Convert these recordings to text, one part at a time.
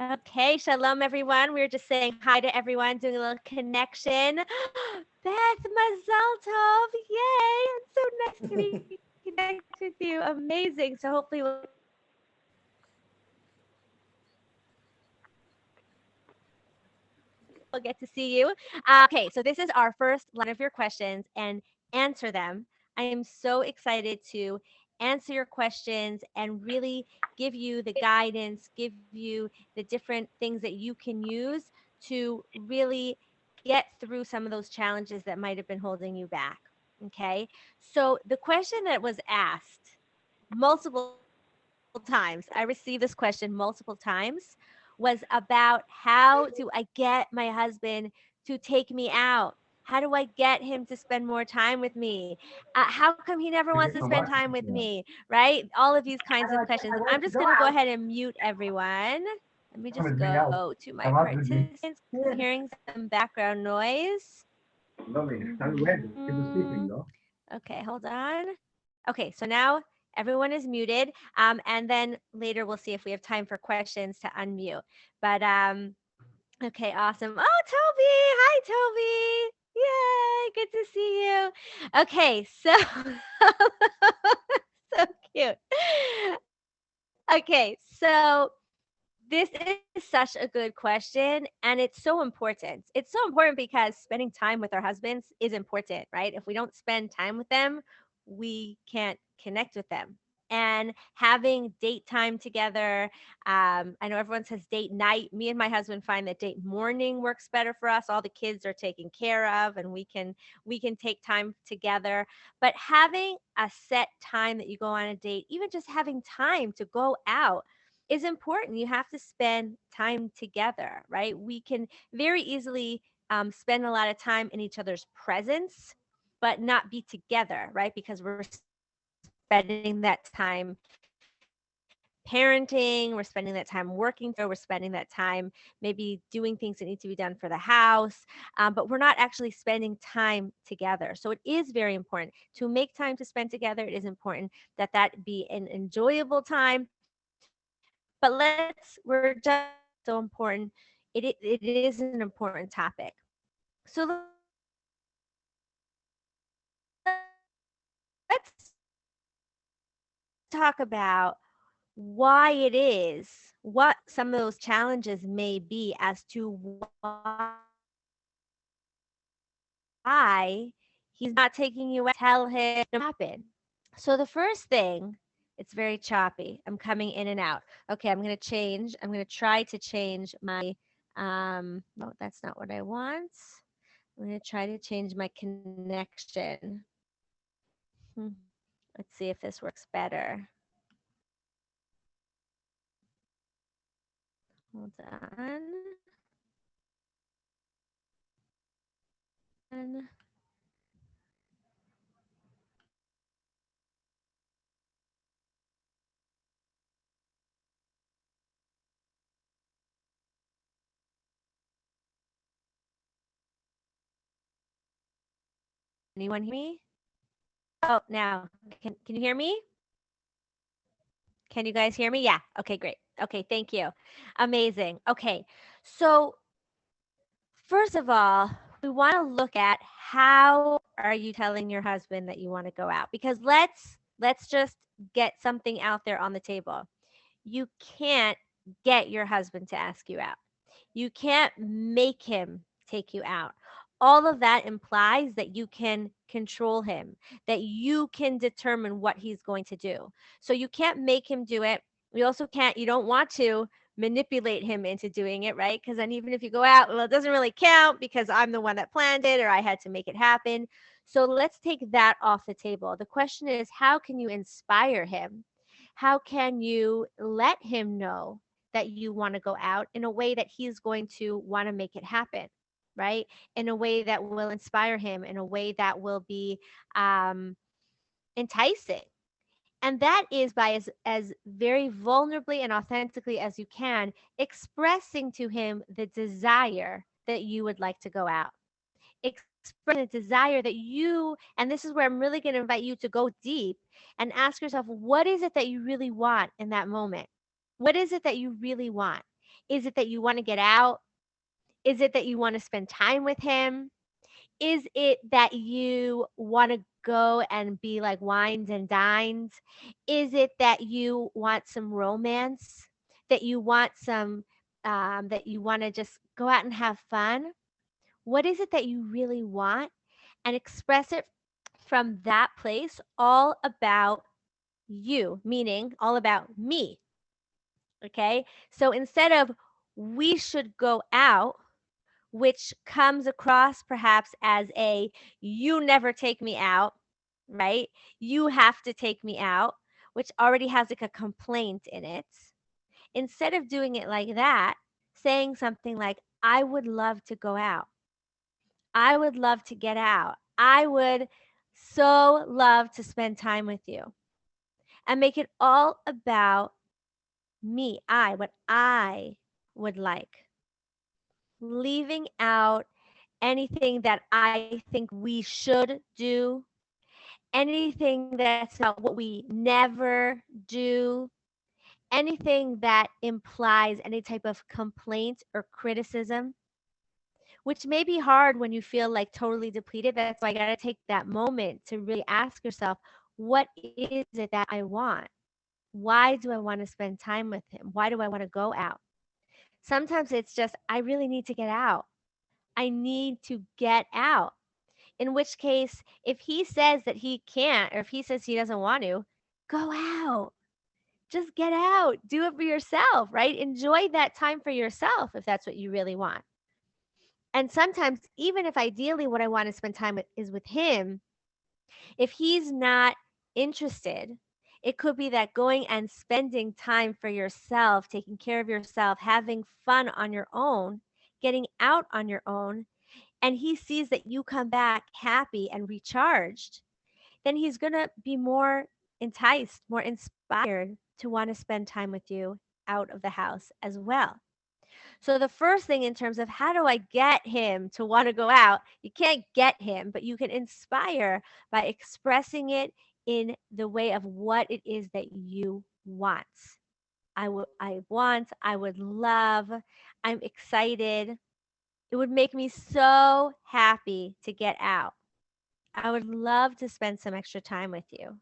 Okay, shalom everyone. We are just saying hi to everyone, doing a little connection. Beth Mazal Tov, yay! It's so nice to be connected with you. Amazing. So hopefully we'll get to see you. Okay, so this is our first line of your questions and answer them. I am so excited to answer your questions and really give you the guidance, give you the different things that you can use to really get through some of those challenges that might have been holding you back. Okay. So the question that was asked multiple times, I received this question multiple times, was about how do I get my husband to take me out? How do I get him to spend more time with me? How come he never wants to spend time with me? Right? All of these kinds of questions. I'm just going to go ahead and mute everyone. Let me just go to my participants because I'm hearing some background noise. Mhm. Okay, hold on. Okay, so now everyone is muted. And then later we'll see if we have time for questions to unmute. But okay, awesome. Oh, Toby. Hi, Toby. Yay, good to see you. Okay, so so cute. Okay, so this is such a good question and it's so important. It's so important because spending time with our husbands is important, right? If we don't spend time with them, we can't connect with them. And having date time together, I know everyone says date night. Me and my husband find that date morning works better for us. All the kids are taken care of and we can take time together. But having a set time that you go on a date, even just having time to go out is important. You have to spend time together, right? We can very easily spend a lot of time in each other's presence, but not be together, right? Because we're spending that time parenting, we're spending that time working together, we're spending that time maybe doing things that need to be done for the house, but we're not actually spending time together. So it is very important to make time to spend together. It is important that that be an enjoyable time. But we're just going to talk about why it's so important. It is an important topic. So let's talk about why it is, what some of those challenges may be as to why he's not taking you out. Tell him no matter what happen. So the first thing, it's very choppy. I'm coming in and out. Okay, I'm going to try to change my no, that's not what I want. I'm going to try to change my connection. Hmm. Let's see if this works better. Hold on. Anyone hear me? Oh, now can you hear me? Can you guys hear me? Yeah. Okay, great. Okay, thank you. Amazing. Okay. So, first of all, we want to look at how are you telling your husband that you want to go out? Because let's just get something out there on the table. You can't get your husband to ask you out. You can't make him take you out. All of that implies that you can control him, that you can determine what he's going to do. So you can't make him do it. You also can't, you don't want to manipulate him into doing it, right? Because then even if you go out, well, it doesn't really count because I'm the one that planned it or I had to make it happen. So let's take that off the table. The question is, how can you inspire him? How can you let him know that you want to go out in a way that he's going to want to make it happen, right? In a way that will inspire him, in a way that will be um, enticing. And that is by as very vulnerably and authentically as you can, expressing to him the desire that you would like to go out. Expressing a desire that you, and this is where I'm really going to invite you to go deep and ask yourself, what is it that you really want in that moment? What is it that you really want? Is it that you want to get out? Is it that you want to spend time with him? Is it that you want to go and be like wines and dines? Is it that you want some romance? That you want some, that you want to just go out and have fun? What is it that you really want? And express it from that place, all about you, meaning all about me. Okay. So instead of we should go out, which comes across perhaps as a you never take me out, right? You have to take me out, which already has like a complaint in it. Instead of doing it like that, saying something like, I would love to go out. I would love to get out. I would so love to spend time with you. And make it all about me, what I would like. Leaving out anything that I think we should do, anything that's about what we never do, anything that implies any type of complaint or criticism, which may be hard when you feel like totally depleted. That's why I got to take that moment to really ask yourself, what is it that I want? Why do I want to spend time with him? Why do I want to go out? Sometimes it's just, I really need to get out. I need to get out. In which case, if he says that he can't, or if he says he doesn't want to, go out. Just get out. Do it for yourself, right? Enjoy that time for yourself if that's what you really want. And sometimes, even if ideally what I want to spend time with is with him, if he's not interested, it could be that going and spending time for yourself, taking care of yourself, having fun on your own, getting out on your own, and he sees that you come back happy and recharged, then he's going to be more enticed, more inspired to want to spend time with you out of the house as well. So, the first thing in terms of how do I get him to want to go out, you can't get him, but you can inspire by expressing it in the way of what it is that you want. I would love, I'm excited. It would make me so happy to get out. I would love to spend some extra time with you.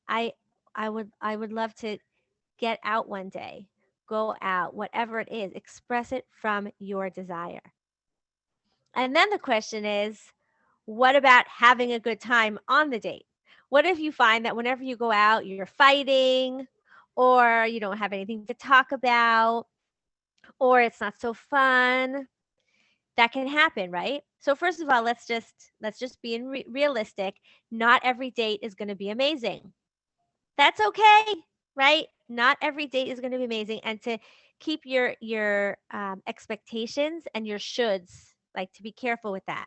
I I would love to get out one day. Go out, whatever it is, express it from your desire. And then the question is, what about having a good time on the date? What if you find that whenever you go out, you're fighting or you don't have anything to talk about or it's not so fun? That can happen, right? So first of all, let's just be realistic. Not every date is going to be amazing. That's okay, right? Not every date is going to be amazing, and to keep your expectations and your shoulds, like to be careful with that,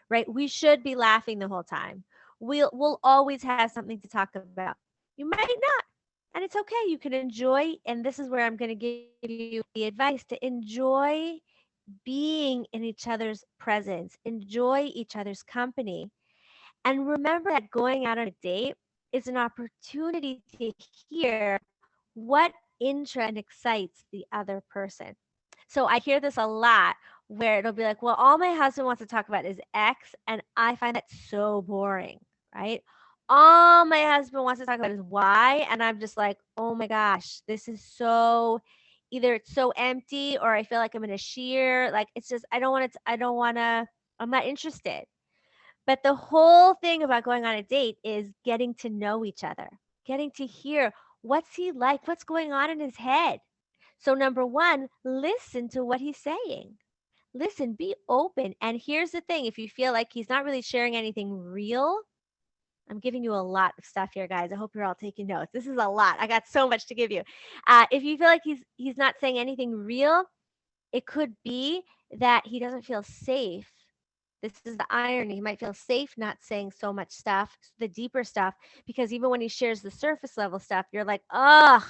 right? We should be laughing the whole time. We'll always have something to talk about. You might not, and it's okay. You can enjoy, and this is where I'm going to give you the advice to enjoy being in each other's presence, enjoy each other's company. And remember that going out on a date is an opportunity to hear what interests and excites the other person. So I hear this a lot where it'll be like, well, all my husband wants to talk about is X, and I find that so boring, right? All my husband wants to talk about is Y, and I'm just like, oh my gosh, this is so either it's so empty or I feel like I'm in a sheer, like it's just I don't want to, I'm not interested. But the whole thing about going on a date is getting to know each other, getting to hear what's he like, what's going on in his head. So, number one, listen to what he's saying. Listen, be open. And here's the thing, if you feel like he's not really sharing anything real, I'm giving you a lot of stuff here, guys. I hope you're all taking notes. This is a lot. I got so much to give you. If you feel like he's not saying anything real, it could be that he doesn't feel safe. This is the irony. He might feel safe not saying so much stuff, the deeper stuff, because even when he shares the surface level stuff, you're like, ugh,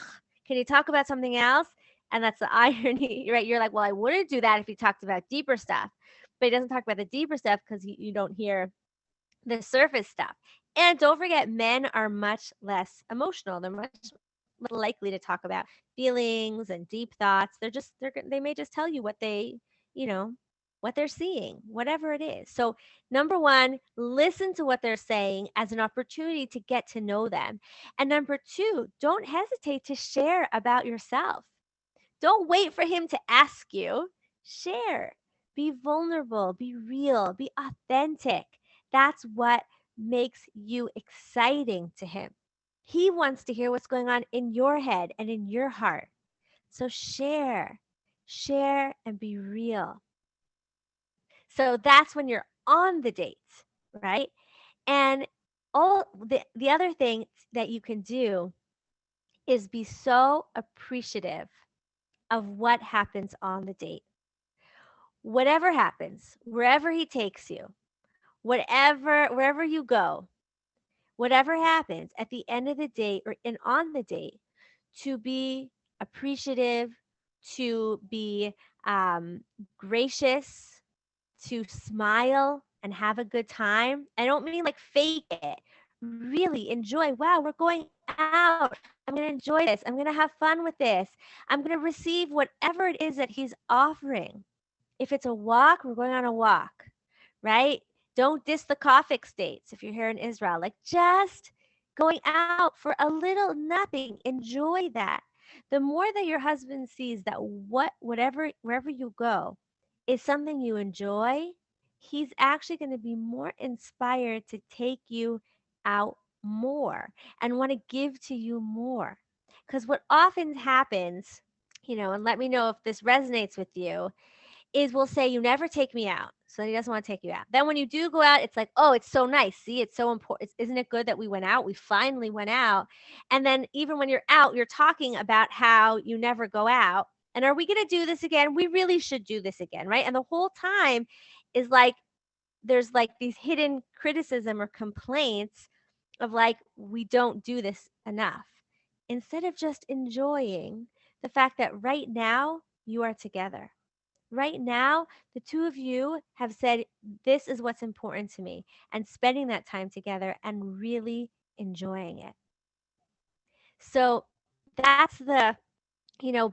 can he talk about something else? And that's the irony, right? You're like, well, I wouldn't do that if he talked about deeper stuff. But he doesn't talk about the deeper stuff because you don't hear the surface stuff. And don't forget, men are much less emotional. They're much likely to talk about feelings and deep thoughts. They may just tell you what you know, what they're seeing, whatever it is. So, number 1, listen to what they're saying as an opportunity to get to know them. And number 2, don't hesitate to share about yourself. Don't wait for him to ask you. Share. Be vulnerable, be real, be authentic. That's what makes you exciting to him. He wants to hear what's going on in your head and in your heart. So share, share and be real. So that's when you're on the date, right? And the other thing that you can do is be so appreciative of what happens on the date. Whatever happens, wherever he takes you, wherever you go, whatever happens at the end of the date or and on the date, to be appreciative, to be gracious, to smile and have a good time. I don't mean like fake it. Really enjoy. Wow, we're going out. I'm going to enjoy this. I'm going to have fun with this. I'm going to receive whatever it is that he's offering. If it's a walk, we're going on a walk, right? Don't diss the Kofik states if you're here in Israel. Like just going out for a little nothing. Enjoy that. The more that your husband sees that whatever wherever you go is something you enjoy, he's actually going to be more inspired to take you out more and want to give to you more. Because what often happens, and let me know if this resonates with you, is we'll say, "You never take me out." So he doesn't want to take you out. Then when you do go out, it's like, "Oh, it's so nice. See, it's so important. Isn't it good that we went out? We finally went out." And then even when you're out, you're talking about how you never go out. And are we going to do this again? We really should do this again, right? And the whole time is like there's like these hidden criticism or complaints of like we don't do this enough. Instead of just enjoying the fact that right now you are together. Right now, the two of you have said, "This is what's important to me," and spending that time together and really enjoying it. So that's the,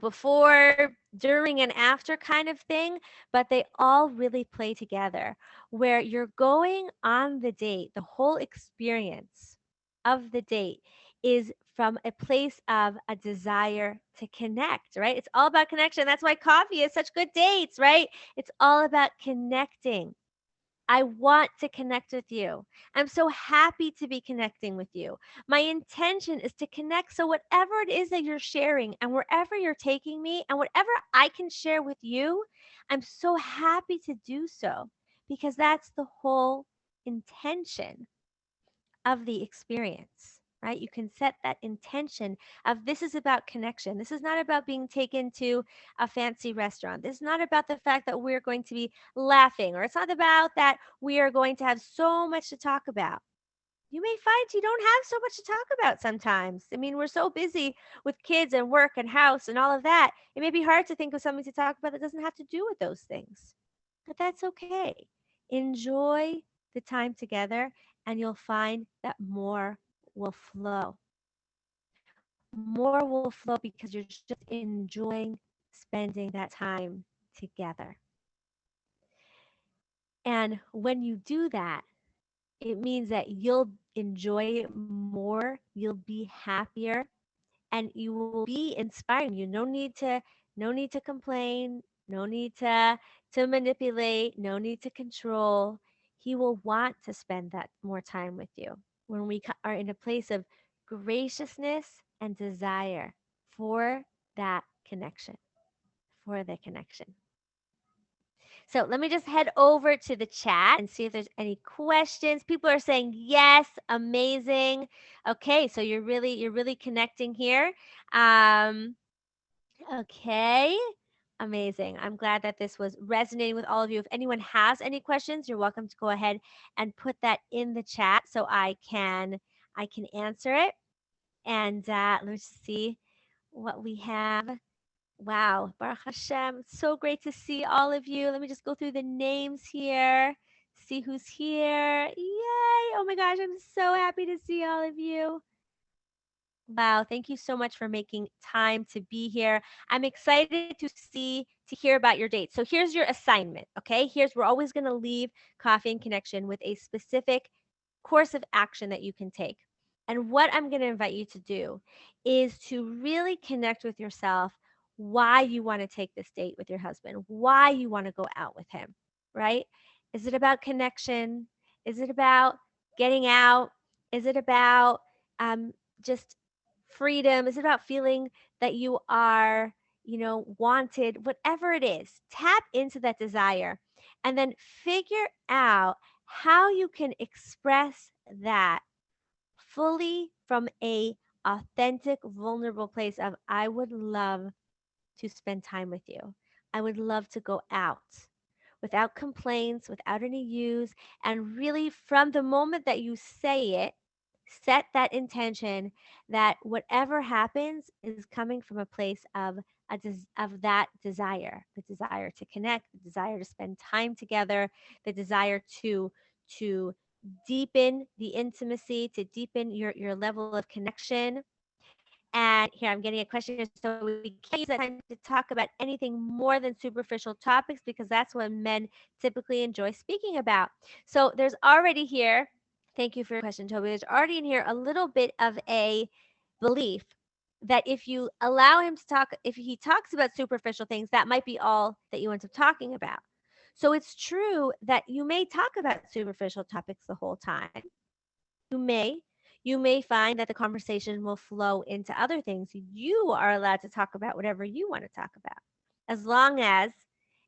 before, during, and after kind of thing, but they all really play together where you're going on the date, the whole experience of the date is from a place of a desire to connect, right? It's all about connection. That's why coffee is such good dates, right? It's all about connecting. I want to connect with you. I'm so happy to be connecting with you. My intention is to connect. So, whatever it is that you're sharing and wherever you're taking me and whatever I can share with you, I'm so happy to do so because that's the whole intention of the experience, right? You can set that intention of this is about connection. This is not about being taken to a fancy restaurant. This is not about the fact that we're going to be laughing, or it's not about that we are going to have so much to talk about. You may find you don't have so much to talk about sometimes. I mean, we're so busy with kids and work and house and all of that. It may be hard to think of something to talk about that doesn't have to do with those things. But that's okay. Enjoy the time together, and you'll find that more will flow. More will flow because you're just enjoying spending that time together. And when you do that, it means that you'll enjoy it more, you'll be happier, and you will be inspiring you. No need to complain, no need to manipulate, no need to control. He will want to spend that more time with you when we are in a place of graciousness and desire for that connection, for the connection. So let me just head over to the chat and see if there's any questions. People are saying yes, amazing. Okay, so you're really connecting here. Okay. Amazing. I'm glad that this was resonating with all of you. If anyone has any questions, you're welcome to go ahead and put that in the chat so I can answer it. And let's see what we have. Wow, Baruch Hashem, so great to see all of you. Let me just go through the names here, see who's here. Yay! Oh my gosh, I'm so happy to see all of you. Wow, thank you so much for making time to be here. I'm excited to hear about your date. So here's your assignment, okay? We're always going to leave Coffee and Connection with a specific course of action that you can take. And what I'm going to invite you to do is to really connect with yourself why you want to take this date with your husband, why you want to go out with him, right? Is it about connection? Is it about getting out? Is it about just freedom? Is it about feeling that you are, wanted? Whatever it is, tap into that desire and then figure out how you can express that fully from a authentic, vulnerable place of I would love to spend time with you. I would love to go out without complaints, without any use. And really, from the moment that you say it, set that intention that whatever happens is coming from a place of of that desire, the desire to connect, the desire to spend time together, the desire to deepen the intimacy, to deepen your level of connection. And here I'm getting a question here. So we can't use that time to talk about anything more than superficial topics because that's what men typically enjoy speaking about. So there's already here, thank you for your question, Toby. There's already in here a little bit of a belief that if you allow him to talk, if he talks about superficial things, that might be all that you end up talking about. So it's true that you may talk about superficial topics the whole time. You may. You may find that the conversation will flow into other things. You are allowed to talk about whatever you want to talk about, as long as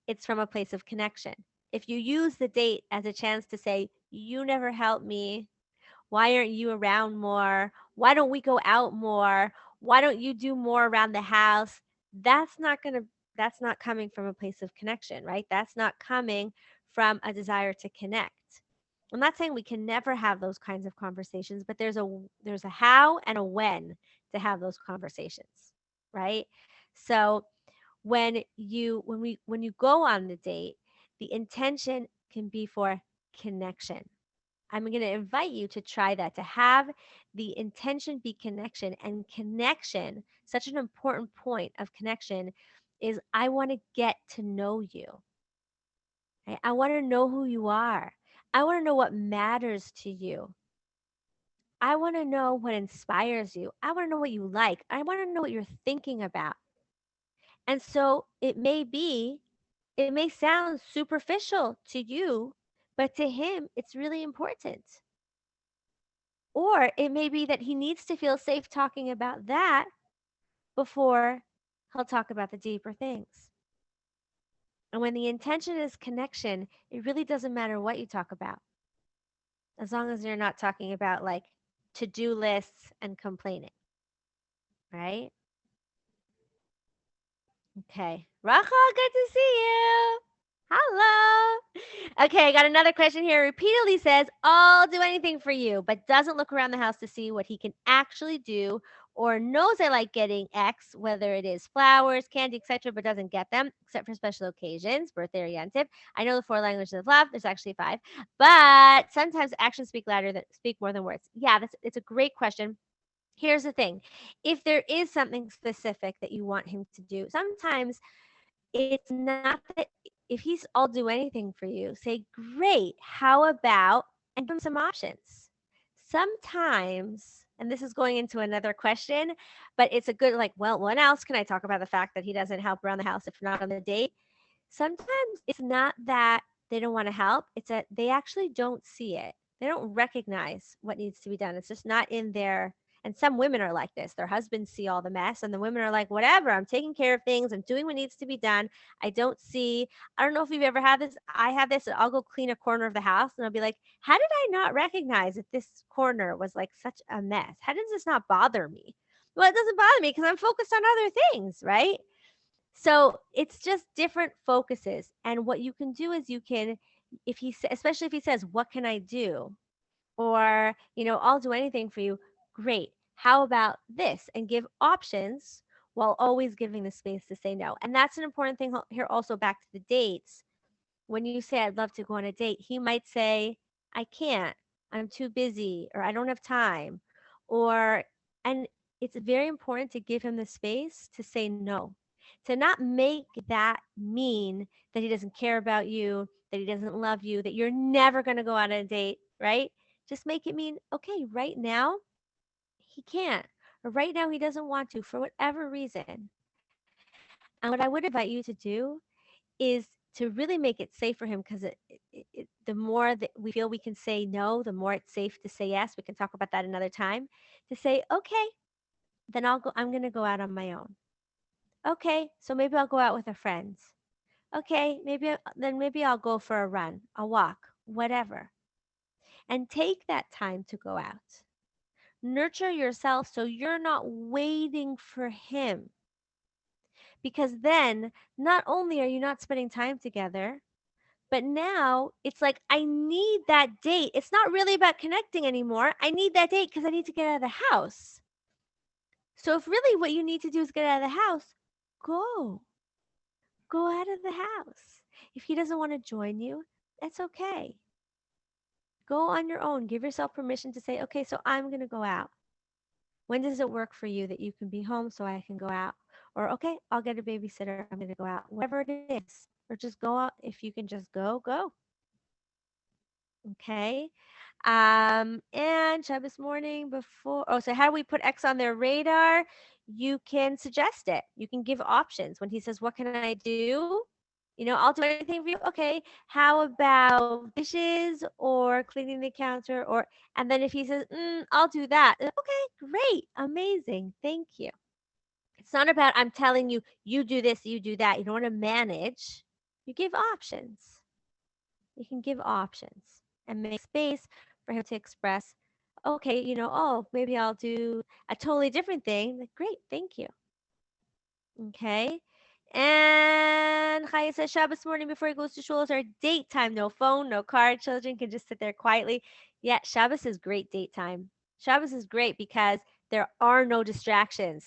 it's from a place of connection. If you use the date as a chance to say, you never helped me, why aren't you around more? Why don't we go out more? Why don't you do more around the house? That's not going to that's not coming from a place of connection, right? That's not coming from a desire to connect. I'm not saying we can never have those kinds of conversations, but there's a how and a when to have those conversations, right? So when you go on the date, the intention can be for connection. I'm going to invite you to try that, to have the intention be connection. And connection, such an important point of connection, is I want to get to know you. Right? I want to know who you are. I want to know what matters to you. I want to know what inspires you. I want to know what you like. I want to know what you're thinking about. And so it may sound superficial to you, but to him, it's really important. Or it may be that he needs to feel safe talking about that before he'll talk about the deeper things. And when the intention is connection, it really doesn't matter what you talk about, as long as you're not talking about like to do lists and complaining, right? Okay. Rachel, good to see you. Hello. Okay, I got another question here. Repeatedly says, I'll do anything for you, but doesn't look around the house to see what he can actually do or knows I like getting X, whether it is flowers, candy, etc., but doesn't get them except for special occasions, birthday oriented. I know the four languages of love. There's actually five, but sometimes actions speak more than words. Yeah, it's a great question. Here's the thing. If there is something specific that you want him to do, sometimes it's not that if he's all do anything for you, say, great, how about, and give him some options. Sometimes, and this is going into another question, but it's a good, like, well, what else can I talk about the fact that he doesn't help around the house if not on the date? Sometimes it's not that they don't want to help, it's that they actually don't see it. They don't recognize what needs to be done. It's just not in their and some women are like this. Their husbands see all the mess and the women are like, "Whatever, I'm taking care of things. I'm doing what needs to be done. I don't see I don't know if you've ever had this. I have this. I'll go clean a corner of the house and I'll be like, "How did I not recognize that this corner was like such a mess? How does this not bother me?" Well, it doesn't bother me because I'm focused on other things, right? So it's just different focuses. And what you can do is you can, especially if he says, what can I do? Or, I'll do anything for you. Great. How about this? And give options while always giving the space to say no. And that's an important thing here also back to the dates. When you say, I'd love to go on a date, he might say, I can't. I'm too busy or I don't have time. Or, and it's very important to give him the space to say no, to not make that mean that he doesn't care about you, that he doesn't love you, that you're never going to go on a date, right? Just make it mean, okay, right now he can't, or right now he doesn't want to for whatever reason. And what I would invite you to do is to really make it safe for him, because the more that we feel we can say no, the more it's safe to say yes. We can talk about that another time. To say, okay, then I'm going to go out on my own. Okay, so maybe I'll go out with a friend. Okay, maybe I'll go for a run, a walk, whatever. And take that time to go out. Nurture yourself so you're not waiting for him. Because then not only are you not spending time together, but now it's like, I need that date. It's not really about connecting anymore. I need that date because I need to get out of the house. So if really what you need to do is get out of the house, go. Go out of the house. If he doesn't want to join you, that's okay. Go on your own. Give yourself permission to say, okay, so I'm going to go out. When does it work for you that you can be home so I can go out? Or, okay, I'll get a babysitter. I'm going to go out. Whatever it is. Or just go out. If you can just go, go. Okay. And Shabbos morning before. Oh, so how do we put X on their radar? You can suggest it. You can give options. When he says, what can I do? I'll do anything for you. Okay. How about dishes or cleaning the counter? And then if he says, I'll do that. Okay, great. Amazing. Thank you. It's not about, I'm telling you, you do this, you do that. You don't want to manage. You give options. You can give options and make space for him to express, okay, oh, maybe I'll do a totally different thing. Like, great, thank you. Okay. And Chaya says Shabbos morning before he goes to shul is our date time. No phone, no car. Children can just sit there quietly. Yeah, Shabbos is great date time. Shabbos is great because there are no distractions,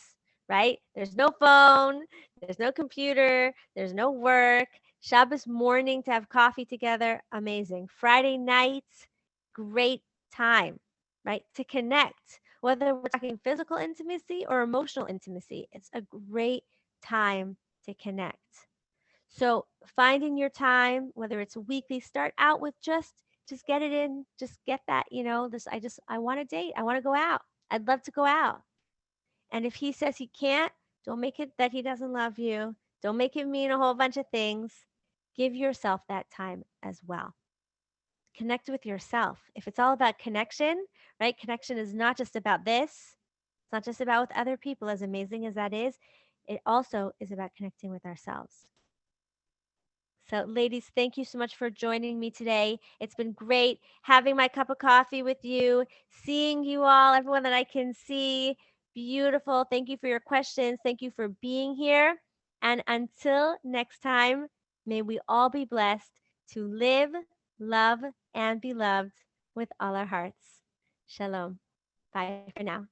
right? There's no phone, there's no computer, there's no work. Shabbos morning to have coffee together, amazing. Friday nights, great time, right? To connect, whether we're talking physical intimacy or emotional intimacy, it's a great time to connect. So finding your time, whether it's weekly, start out with just get it in, just get that, this I want to date. I want to go out. I'd love to go out. And if he says he can't, don't make it that he doesn't love you. Don't make it mean a whole bunch of things. Give yourself that time as well. Connect with yourself. If it's all about connection, right? Connection is not just about this. It's not just about with other people, as amazing as that is. It also is about connecting with ourselves. So, ladies, thank you so much for joining me today. It's been great having my cup of coffee with you, seeing you all, everyone that I can see. Beautiful. Thank you for your questions. Thank you for being here. And until next time, may we all be blessed to live, love, and be loved with all our hearts. Shalom. Bye for now.